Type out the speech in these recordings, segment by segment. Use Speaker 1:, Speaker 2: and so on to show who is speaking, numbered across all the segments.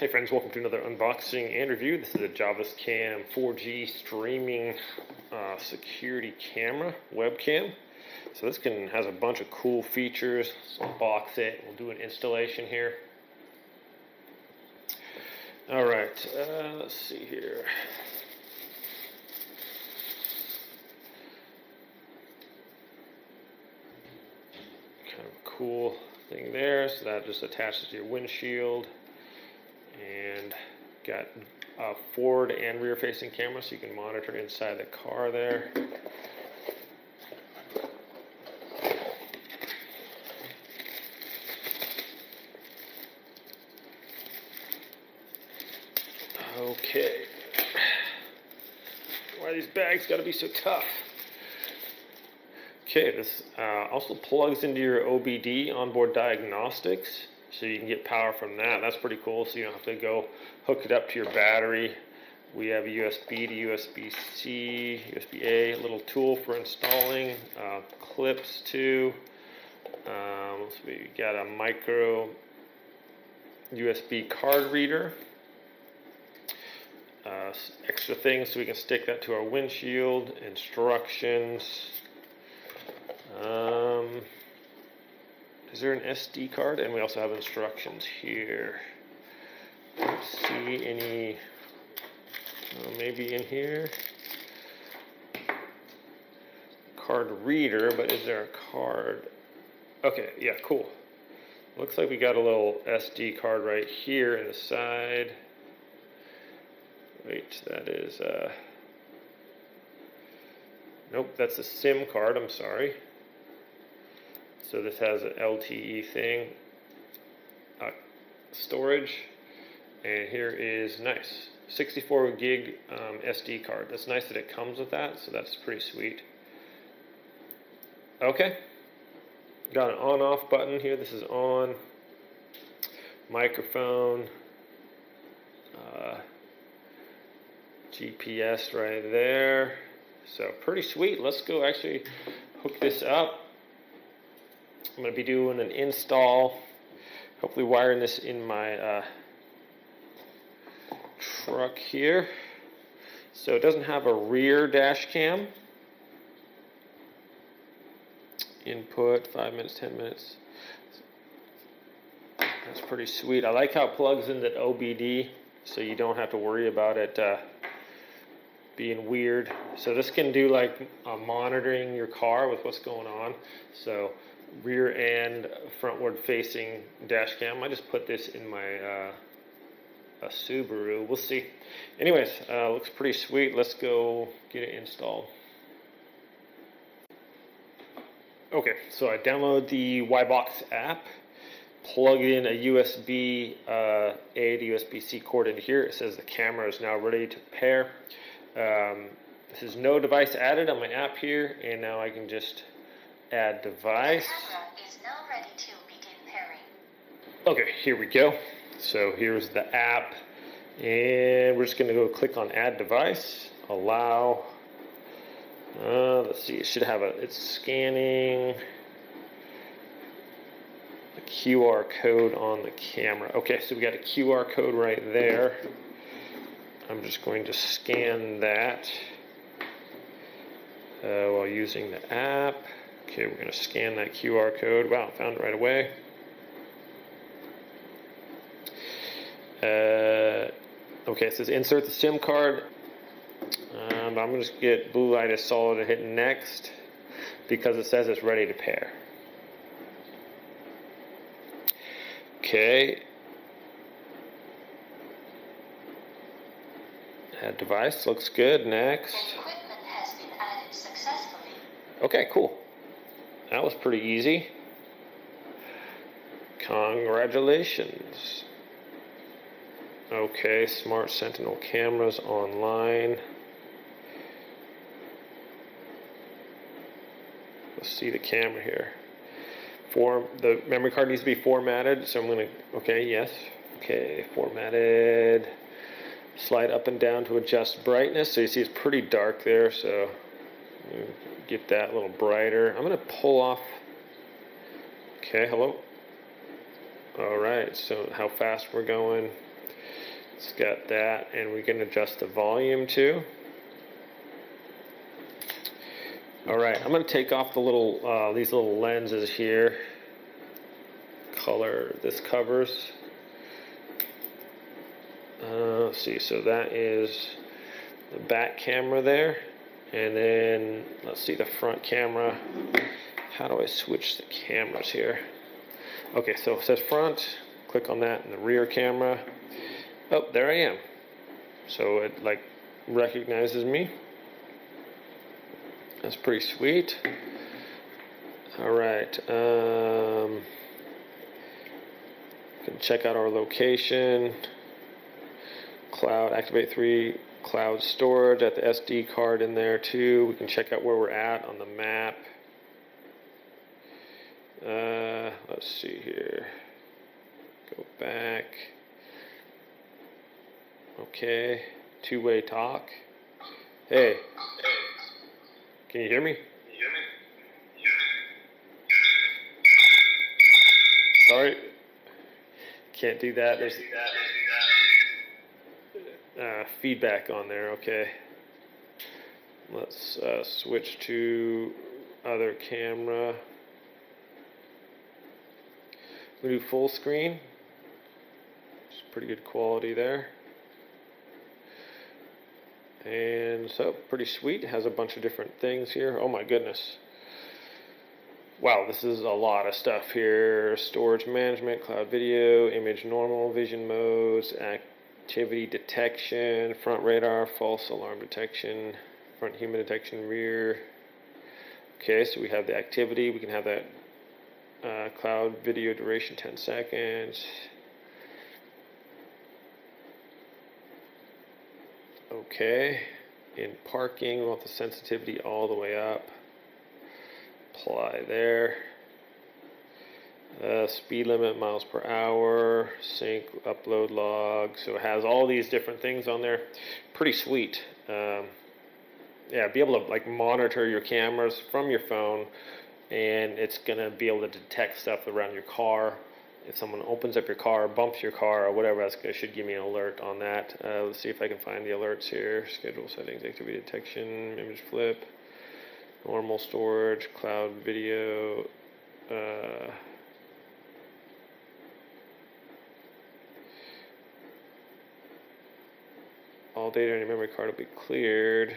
Speaker 1: Hey friends, welcome to another unboxing and review. This is a Javiscam 4G streaming security camera, webcam. So this has a bunch of cool features. Let's unbox it. We'll do an installation here. Alright, let's see here. Kind of a cool thing there. So that just attaches to your windshield. And got a forward and rear facing camera so you can monitor inside the car there. Okay. Why these bags gotta be so tough? Okay, this also plugs into your OBD, onboard diagnostics, so you can get power from that. That's pretty cool, so you don't have to go hook it up to your battery. We have a USB to USB-C, USB-A, a little tool for installing, clips too. So we got a micro USB card reader. Extra things so we can stick that to our windshield, instructions. Is there an SD card? And we also have instructions here. Don't see any, maybe in here. Card reader, but is there a card? Okay, yeah, cool. Looks like we got a little SD card right here in the side. Wait, that is, nope, that's a SIM card, I'm sorry. So this has an LTE thing, storage, and here is nice, 64 gig SD card. That's nice that it comes with that, so that's pretty sweet. Okay, got an on-off button here. This is on, microphone, GPS right there. So pretty sweet. Let's go actually hook this up. I'm going to be doing an install, hopefully wiring this in my truck here. So it doesn't have a rear dash cam. Input, 5 minutes, 10 minutes. That's pretty sweet. I like how it plugs into OBD, so you don't have to worry about it being weird. So this can do like monitoring your car with what's going on. So rear and frontward facing dash cam. I just put this in my a Subaru. We'll see. Anyways, looks pretty sweet. Let's go get it installed. Okay, so I downloaded the Y-Box app, plug in a USB A to USB-C cord into here. It says the camera is now ready to pair. This is no device added on my app here, and now I can just add device.
Speaker 2: The camera is now ready to begin pairing.
Speaker 1: Okay, here we go. So here's the app, and we're just going to go click on add device, allow. Let's see, it should have it's scanning the QR code on the camera. Okay, so we got a QR code right there. I'm just going to scan that while using the app. Okay, we're going to scan that QR code. Wow, found it right away. Okay, it says insert the SIM card. I'm going to just get blue light is solid and hit next because it says it's ready to pair. Okay. Add device, looks good. Next.
Speaker 2: The equipment has been added successfully.
Speaker 1: Okay, cool. That was pretty easy. Congratulations. Okay, Smart Sentinel cameras online. Let's see the camera here. The memory card needs to be formatted, so I'm going to, okay, yes. Okay, formatted. Slide up and down to adjust brightness. So you see it's pretty dark there, so get that a little brighter. I'm going to pull off. Okay, hello. All right, so how fast we're going. It's got that, and we can adjust the volume too. All right, I'm going to take off the little these little lenses here. Color this covers. Let's see. So that is the back camera there, and then let's see the front camera. How do I switch the cameras here? Okay, so it says front. Click on that, and the rear camera. Oh, there I am. So it like recognizes me. That's pretty sweet. All right. Can check out our location. Cloud, activate 3 cloud storage at the SD card in there too. We can check out where we're at on the map. Let's see here. Go back. Okay. Two-way talk. Hey. Can you hear me? Sorry. Can't do that. There's feedback on there. Okay. Let's switch to other camera. We do full screen. It's pretty good quality there. And so pretty sweet. Has a bunch of different things here. Oh my goodness. Wow, this is a lot of stuff here. Storage management, cloud video, image normal, vision modes, activity detection, front radar, false alarm detection, front human detection, rear. Okay, so we have the activity. We can have that cloud video duration 10 seconds. Okay, in parking, we want the sensitivity all the way up. Apply there. Speed limit, miles per hour, sync, upload log. So it has all these different things on there. Pretty sweet. Yeah, be able to like monitor your cameras from your phone, and it's gonna be able to detect stuff around your car. If someone opens up your car, bumps your car, or whatever, that should give me an alert on that. Let's see if I can find the alerts here. Schedule settings, activity detection, image flip, normal storage, cloud video. All data on your memory card will be cleared.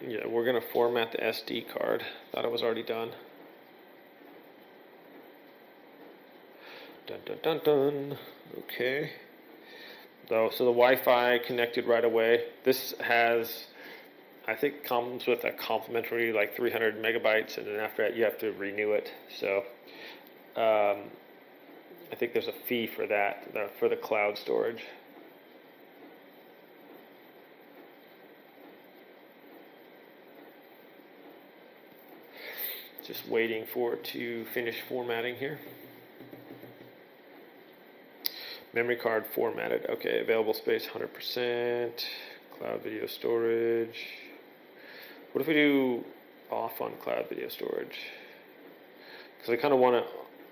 Speaker 1: Yeah, we're going to format the SD card. Thought it was already done. Dun dun dun dun. Okay. So the Wi-Fi connected right away. This has, I think, comes with a complimentary like 300 megabytes, and then after that you have to renew it. So I think there's a fee for that, for the cloud storage. Just waiting for it to finish formatting here. Memory card formatted. Okay, available space 100%. Cloud video storage. What if we do off on cloud video storage? Because I kind of want it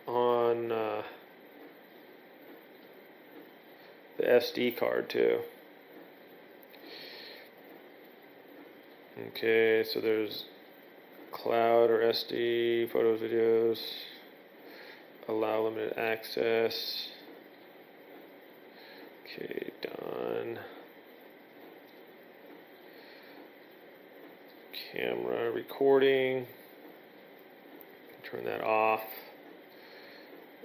Speaker 1: on the SD card too. Okay, so there's cloud or SD, photos, videos, allow limited access. Okay, done. Camera recording. Turn that off.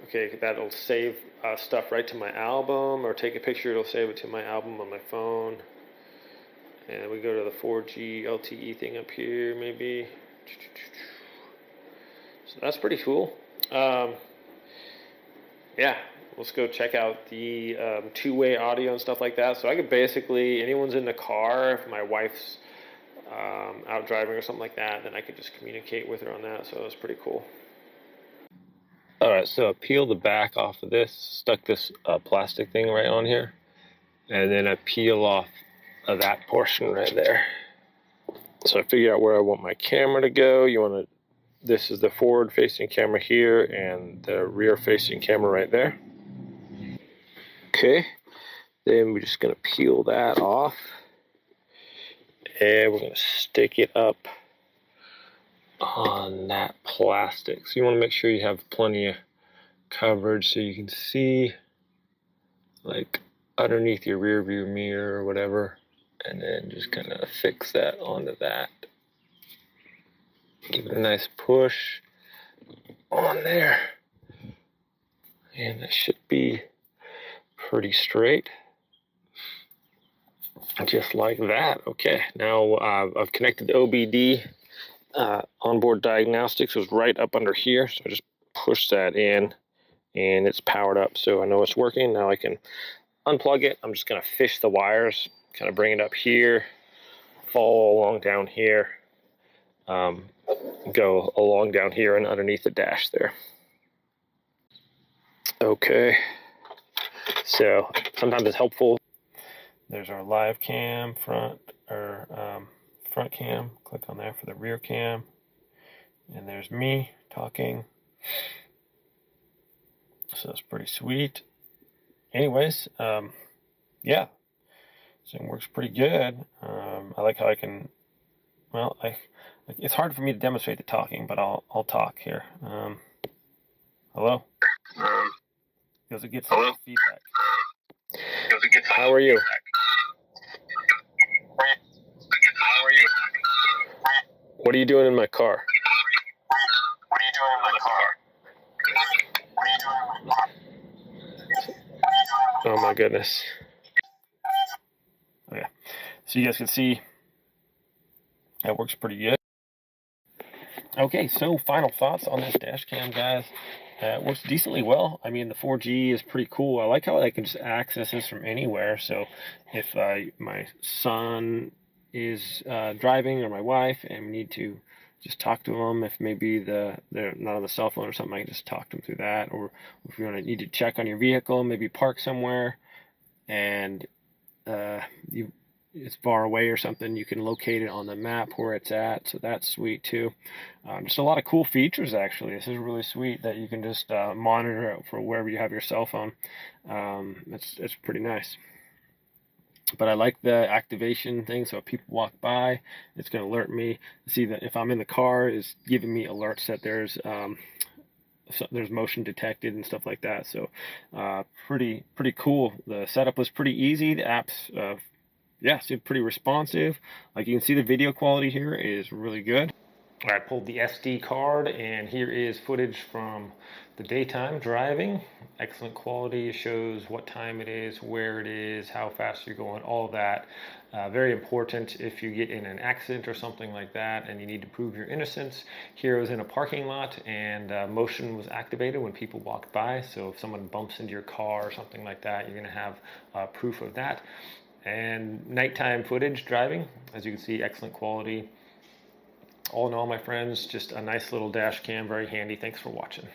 Speaker 1: Okay, that'll save stuff right to my album, or take a picture, it'll save it to my album on my phone. And we go to the 4G LTE thing up here, maybe. So that's pretty cool. Yeah, let's go check out the two-way audio and stuff like that. So I could basically, anyone's in the car, if my wife's out driving or something like that, then I could just communicate with her on that. So that's pretty cool. All right, so I peeled the back off of this, stuck this plastic thing right on here, and then I peel off of that portion right there. So I figure out where I want my camera to go. You want to this is the forward facing camera here and the rear facing camera right there. Okay, then we're just going to peel that off and we're going to stick it up on that plastic. So you want to make sure you have plenty of coverage so you can see like underneath your rear view mirror or whatever, and then just kind of fix that onto that. Give it a nice push on there, and that should be pretty straight, just like that. Okay, now I've connected the OBD. Onboard diagnostics was right up under here, so I just push that in and it's powered up, so I know it's working. Now I can unplug it. I'm just going to fish the wires, kind of bring it up here, follow along down here, go along down here and underneath the dash there. Okay, so sometimes it's helpful. There's our live cam front cam. Click on there for the rear cam, and there's me talking. So that's pretty sweet. Anyways, yeah, so it works pretty good. I like how I can, well, it's hard for me to demonstrate the talking, but I'll talk here. Hello? Does it get some feedback? How are you? What are you doing in my car? Oh my goodness. Okay, so you guys can see that works pretty good. Okay, so final thoughts on this dash cam, guys. It works decently well. I mean, the 4G is pretty cool. I like how I can just access this from anywhere. So if my son is driving, or my wife, and we need to just talk to them, if maybe they're not on the cell phone or something, I can just talk to them through that. Or if you need to check on your vehicle, maybe park somewhere, and it's far away or something, you can locate it on the map where it's at, so that's sweet too. Just a lot of cool features, actually. This is really sweet that you can just monitor it for wherever you have your cell phone. It's pretty nice. But I like the activation thing, so if people walk by, it's going to alert me. See that if I'm in the car, it's giving me alerts that there's motion detected and stuff like that. So pretty cool. The setup was pretty easy. The apps yeah, seemed pretty responsive. Like you can see, the video quality here is really good. I pulled the SD card, and here is footage from the daytime driving. Excellent quality. It shows what time it is, where it is, how fast you're going, all of that. Very important if you get in an accident or something like that and you need to prove your innocence. Here I was in a parking lot, and motion was activated when people walked by. So if someone bumps into your car or something like that, you're going to have proof of that. And nighttime footage driving, as you can see, excellent quality. All in all, my friends, just a nice little dash cam, very handy. Thanks for watching.